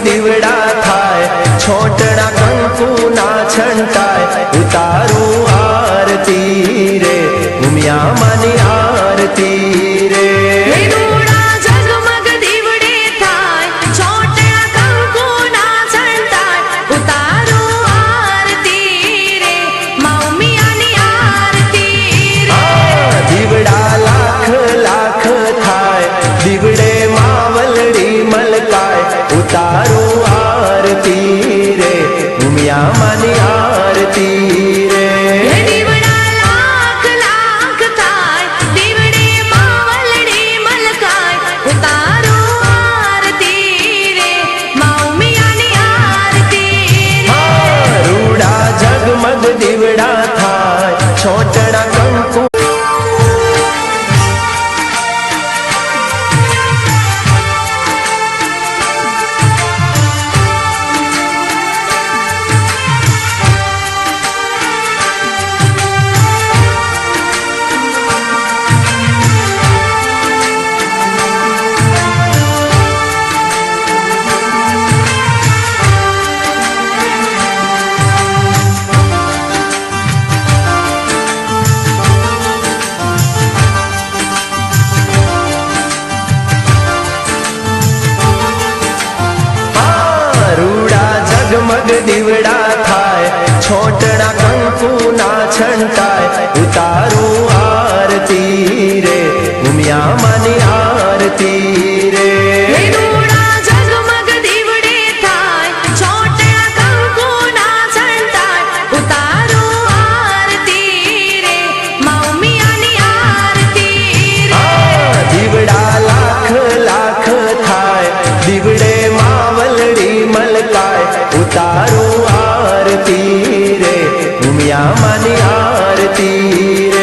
દીવડા થાય, છોટણા કંકુના છંટાય, ઉતારું આરતી રે ઉમિયા માની આરતી રે. દીવડે માવલડી મલકાય, ઉતારું આરતી રે ઉમિયા માની આરતી રે. દીવડા લાખ લાખ થાય, દીવડે માવલડી મલકાય, ઉતારું આરતી રે મા ઉમિયાની આરતી રે. રૂડા ઝગમગ દીવડા થાય, છોટણા કંકુ ઝગમગ દીવડા થાય, છોટણા કંકુના છંટાય, ઉતારું આરતી રે ઉમિયા માની આરતી રે. ઝગમગ દીવડે થાય, છોટણા કંકુના છંટાય, ઉતારું આરતી રે મા ઉમિયાની આરતી રે. દીવડા લાખ લાખ થાય, દીવડે માવલડી મલકાય, ઉતારું આરતી રે ઉમિયા માની આરતી રે.